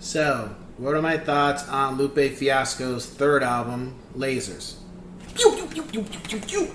So, what are my thoughts on Lupe Fiasco's third album, Lasers? Pew, pew, pew, pew, pew, pew, pew.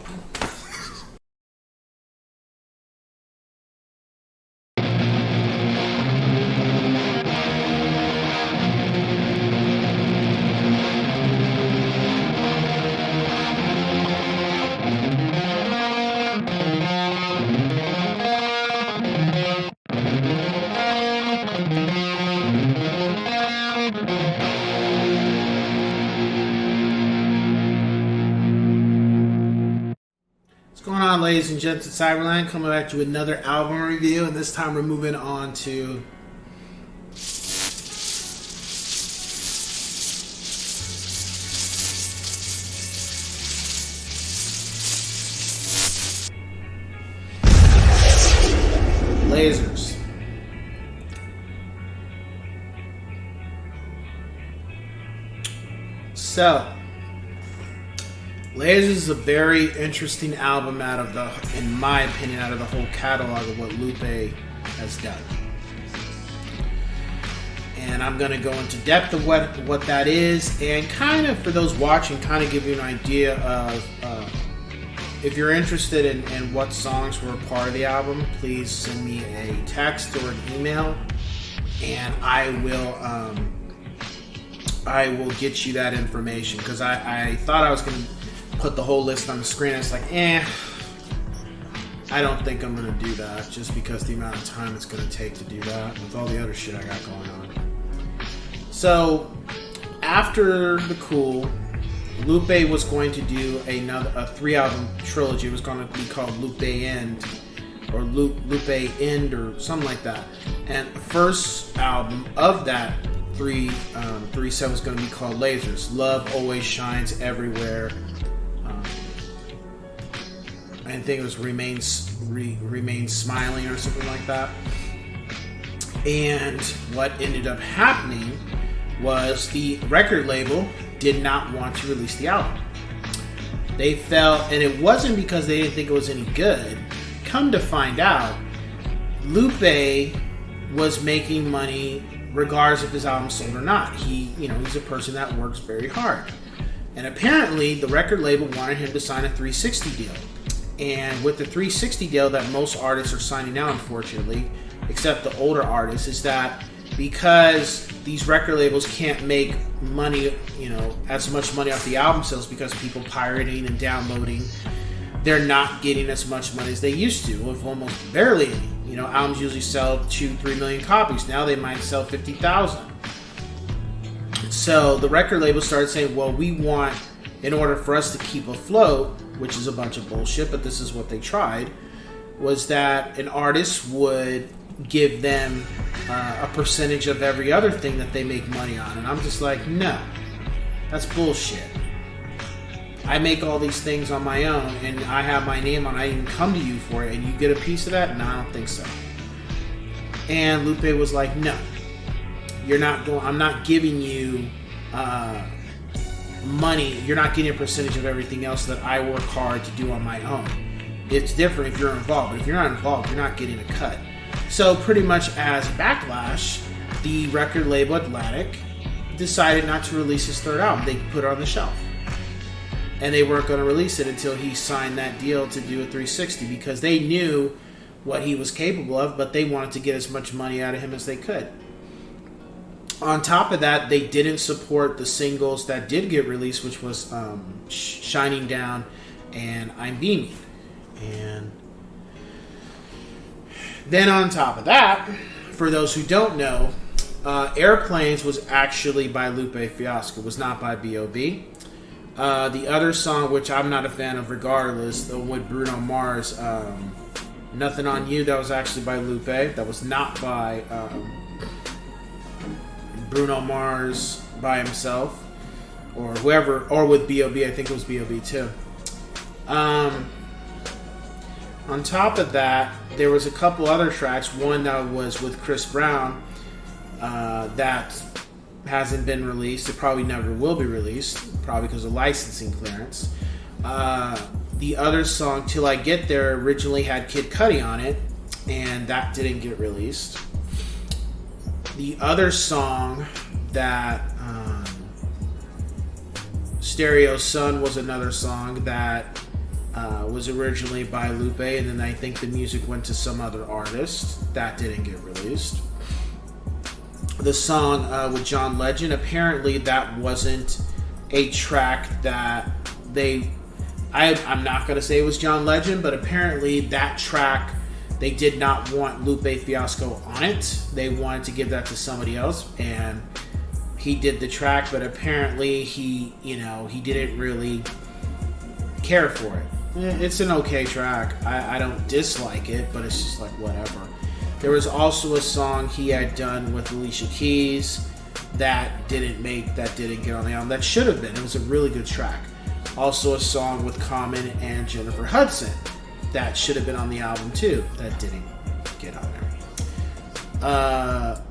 What's going on, ladies and gents at Cyberland? Coming back to another album review, and this time we're moving on to Lasers. So, Lasers is a very interesting album in my opinion, out of the whole catalog of what Lupe has done. And I'm going to go into depth of what that is, and kind of, for those watching, kind of give you an idea of, if you're interested in what songs were a part of the album, please send me a text or an email, and I will get you that information, because I thought I was going to put the whole list on the screen. I was like, I don't think I'm going to do that, just because the amount of time it's going to take to do that with all the other shit I got going on. So, after The Cool, Lupe was going to do a 3-album trilogy. It was going to be called Lupe End, or Lupe End, or something like that. And the first album of that three set was going to be called Lasers. Love Always Shines Everywhere. I think it was Remain Smiling or something like that. And what ended up happening was the record label did not want to release the album. They felt, and it wasn't because they didn't think it was any good. Come to find out, Lupe was making money regardless if his album sold or not. He's a person that works very hard. And apparently the record label wanted him to sign a 360 deal. And with the 360 deal that most artists are signing now, unfortunately, except the older artists, is that because these record labels can't make money, as much money off the album sales because of people pirating and downloading, they're not getting as much money as they used to, with almost barely any. Albums usually sell 2-3 million copies. Now they might sell 50,000. So the record label started saying, well, we want, in order for us to keep afloat, which is a bunch of bullshit, but this is what they tried, was that an artist would give them a percentage of every other thing that they make money on. And I'm just like, no, that's bullshit. I make all these things on my own, and I have my name on it. I didn't come to you for it, and you get a piece of that? No, I don't think so. And Lupe was like, no, I'm not giving you money. You're not getting a percentage of everything else that I work hard to do on my own. It's different if you're involved, but if you're not involved, you're not getting a cut. So pretty much as backlash, the record label Atlantic decided not to release his third album. They put it on the shelf. And they weren't going to release it until he signed that deal to do a 360, because they knew what he was capable of, but they wanted to get as much money out of him as they could. On top of that, they didn't support the singles that did get released, which was Shining Down and I'm Beaming. And then on top of that, for those who don't know, Airplanes was actually by Lupe Fiasco. It was not by B.O.B. The other song, which I'm not a fan of regardless, the one with Bruno Mars, Nothing on You, that was actually by Lupe. That was not by Bruno Mars by himself, or whoever, or with B.O.B. I think it was B.O.B. too. On top of that, there was a couple other tracks. One that was with Chris Brown that hasn't been released. It probably never will be released, probably because of licensing clearance. The other song, Till I Get There, originally had Kid Cudi on it, and that didn't get released. The other song that Stereo Sun was another song that was originally by Lupe, and then I think the music went to some other artist. That didn't get released. The song with John Legend, apparently that wasn't a track that I'm not going to say it was John Legend, but apparently that track, they did not want Lupe Fiasco on it. They wanted to give that to somebody else, and he did the track, but apparently he didn't really care for it. It's an okay track. I don't dislike it, but it's just like whatever. There was also a song he had done with Alicia Keys that didn't get on the album. That should have been. It was a really good track. Also a song with Common and Jennifer Hudson that should have been on the album too. That didn't get on there.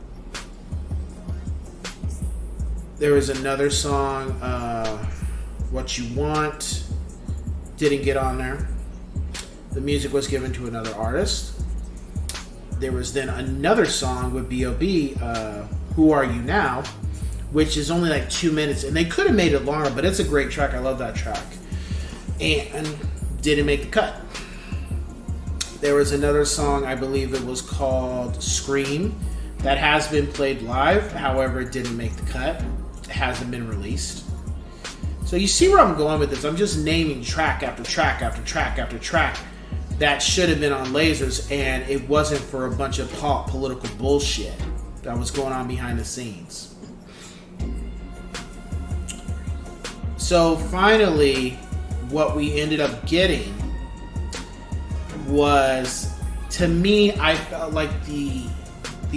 There was another song, What You Want, didn't get on there. The music was given to another artist. There was then another song with B.O.B., Who Are You Now, which is only like 2 minutes, and they could have made it longer, but it's a great track. I love that track. And didn't make the cut. There was another song, I believe it was called Scream, that has been played live. However, it didn't make the cut. It hasn't been released. So you see where I'm going with this. I'm just naming track after track after track after track that should have been on Lasers, and it wasn't for a bunch of political bullshit that was going on behind the scenes. So finally, what we ended up getting was, to me, I felt like the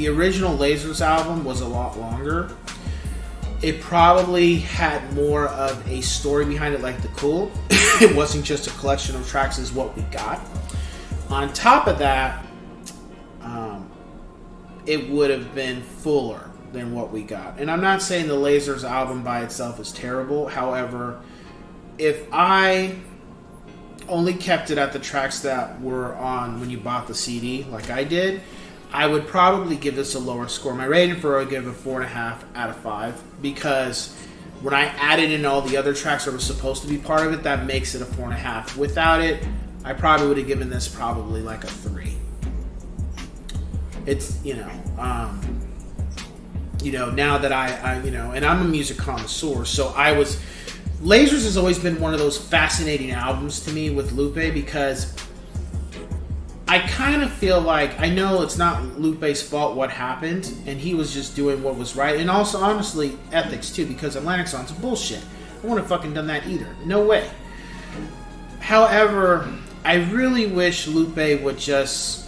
original Lasers album was a lot longer. It probably had more of a story behind it, like The Cool. It wasn't just a collection of tracks as what we got. On top of that, it would have been fuller than what we got. And I'm not saying the Lasers album by itself is terrible. However, if I only kept it at the tracks that were on when you bought the CD, like I did, I would probably give this a lower score. My rating for it, I would give it 4.5 out of 5, because when I added in all the other tracks that were supposed to be part of it, that makes it a 4.5. Without it, I probably would have given this probably like a 3. It's, now that I and I'm a music connoisseur, so Lasers has always been one of those fascinating albums to me with Lupe, because I kind of feel like, I know it's not Lupe's fault what happened, and he was just doing what was right, and also, honestly, ethics too, because Atlantic Songs are bullshit. I wouldn't have fucking done that either. No way. However, I really wish Lupe would just...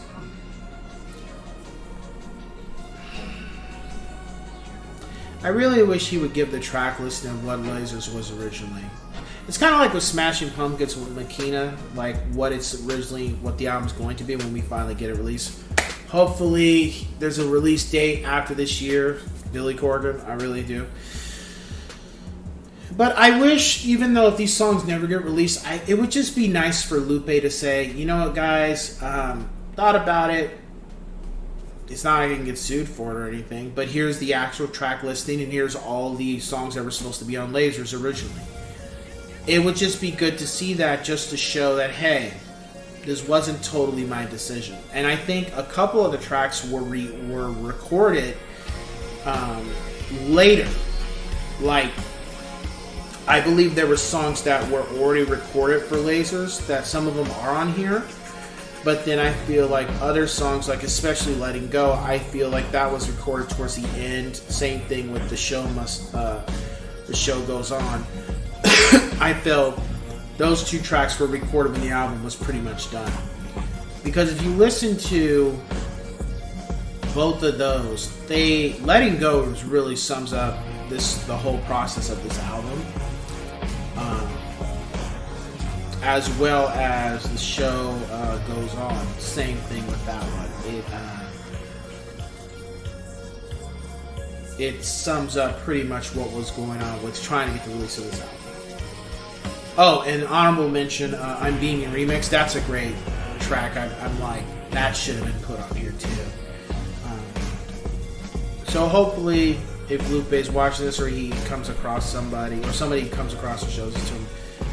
I really wish he would give the track listing of what Lasers was originally. It's kind of like with Smashing Pumpkins with Makina, like what the album's going to be when we finally get it released. Hopefully, there's a release date after this year. Billy Corgan, I really do. But I wish, even though if these songs never get released, it would just be nice for Lupe to say, you know what, guys, thought about it. It's not like I can get sued for it or anything, but here's the actual track listing, and here's all the songs that were supposed to be on Lasers originally. It would just be good to see that, just to show that, hey, this wasn't totally my decision. And I think a couple of the tracks were recorded later. Like, I believe there were songs that were already recorded for Lasers, that some of them are on here. But then I feel like other songs, like especially Letting Go, I feel like that was recorded towards the end. Same thing with The Show Goes On. I felt those two tracks were recorded when the album was pretty much done. Because if you listen to both of those, Letting Go really sums up the whole process of this album. As well as The Show Goes On. Same thing with that one. It sums up pretty much what was going on with trying to get the release of this album. Oh, and honorable mention, I'm Being Remix. That's a great track. I'm like, that should have been put on here too. So hopefully, if Lupe's watching this, or he comes across somebody, or somebody comes across and shows it to him,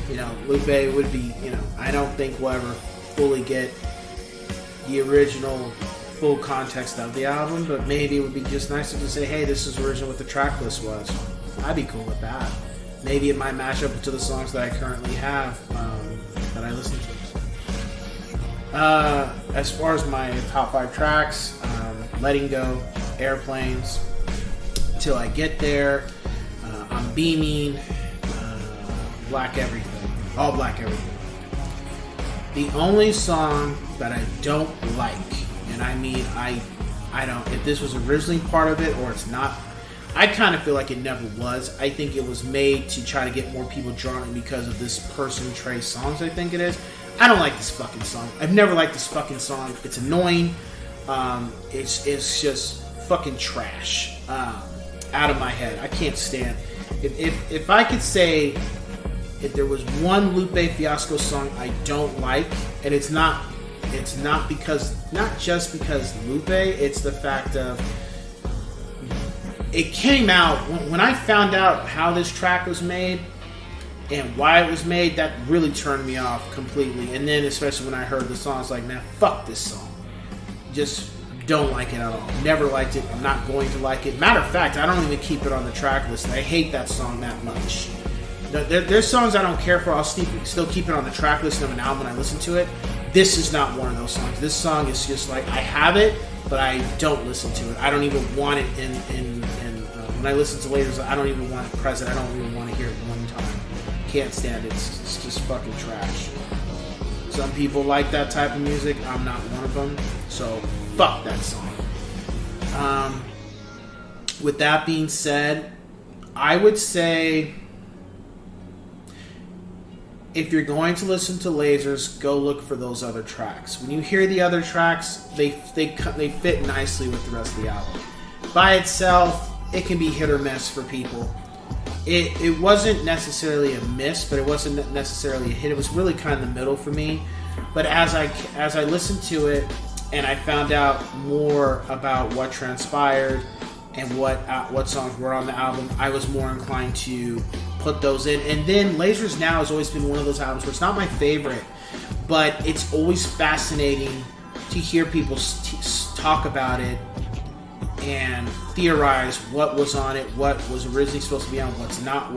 you know, Lupe would be, you know, I don't think we'll ever fully get the original full context of the album, but maybe it would be just nice to just say, hey, this is original what the track list was. I'd be cool with that. Maybe it might match up to the songs that I currently have that I listen to. As far as my top 5 tracks, Letting Go, Airplanes, Till I Get There, I'm Beaming, Black Everything, All Black Everything. The only song that I don't like, and I mean I don't, if this was originally part of it or it's not, I kind of feel like it never was. I think it was made to try to get more people drawn in because of this person Trey Songz, I think it is. I don't like this fucking song. I've never liked this fucking song. It's annoying. It's just fucking trash. Out of my head. I can't stand. If I could say, if there was one Lupe Fiasco song I don't like, and it's not just because Lupe, it's the fact of it came out when I found out how this track was made and why it was made. That really turned me off completely. And then especially when I heard the song, I was like, man, fuck this song. Just don't like it at all. Never liked it. I'm not going to like it. Matter of fact, I don't even keep it on the track list. I hate that song that much. There's songs I don't care for. I'll still keep it on the track list of an album when I listen to it. This is not one of those songs. This song is just like, I have it, but I don't listen to it. I don't even want it in when I listen to later, I don't even want it present. I don't even want to hear it one time. Can't stand it. It's just fucking trash. Some people like that type of music. I'm not one of them. So fuck that song. With that being said, I would say if you're going to listen to Lasers, go look for those other tracks. When you hear the other tracks, they fit nicely with the rest of the album. By itself, it can be hit or miss for people. It wasn't necessarily a miss, but it wasn't necessarily a hit. It was really kind of the middle for me. But as I listened to it and I found out more about what transpired and what songs were on the album, I was more inclined to put those in. And then Lasers Now has always been one of those albums where it's not my favorite, but it's always fascinating to hear people talk about it and theorize what was on it, what was originally supposed to be on, what's not,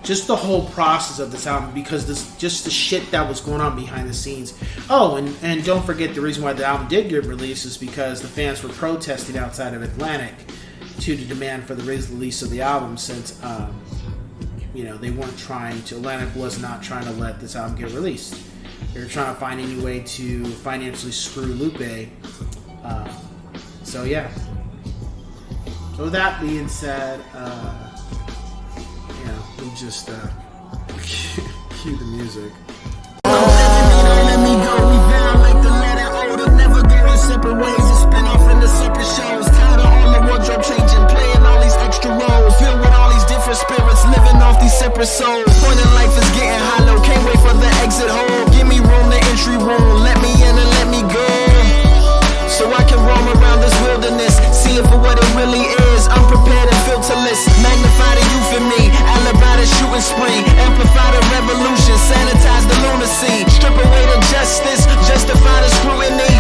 just the whole process of this album, because just the shit that was going on behind the scenes. Oh, and don't forget, the reason why the album did get released is because the fans were protesting outside of Atlantic to the demand for the release of the album, since Atlantic was not trying to let this album get released. They were trying to find any way to financially screw Lupe. So yeah. So with that being said, we just cue the music. Let me go, we down like the letter O. To never go our separate ways and spin off into separate shows. Tired of all the wardrobe changing, playing all these extra roles, filled with all these different spirits, living off these separate souls. Point in life is getting hollow, can't wait for the exit hole. Give me room, the entry room, let me in and let me go, so I can roam around this wilderness, see it for what it really is. Unprepared and filterless, magnify the youth in me, alibi the shooting spree, amplify the revolution, sanitize the lunacy, strip away the justice, justify the scrutiny.